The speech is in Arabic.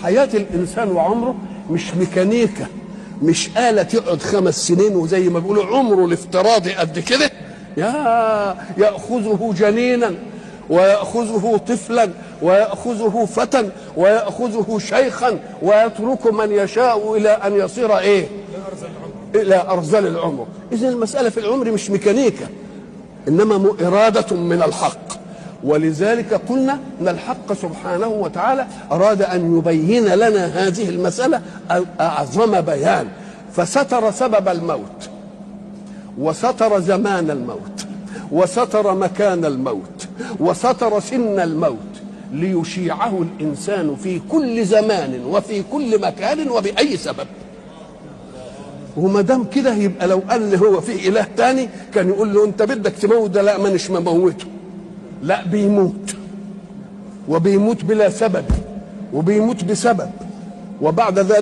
حياة الإنسان وعمره مش ميكانيكا، مش آلة تقعد 5 سنين وزي ما بيقولوا عمره الافتراضي قد كده، يأخذه جنينا ويأخذه طفلا ويأخذه فتى ويأخذه شيخا ويترك من يشاء إلى أن يصير إلى أرذل العمر. إذن المسألة في العمر مش ميكانيكا، إنما إرادة من الحق. ولذلك قلنا ان الحق سبحانه وتعالى اراد ان يبين لنا هذه المساله اعظم بيان، فستر سبب الموت وستر زمان الموت وستر مكان الموت وستر سن الموت ليشيعه الانسان في كل زمان وفي كل مكان وباي سبب. وما دام كده يبقى لو قال هو في اله تاني كان يقول له انت بدك تموت ده، لا مانيش مموته، لا بيموت، وبيموت بلا سبب وبيموت بسبب، وبعد ذلك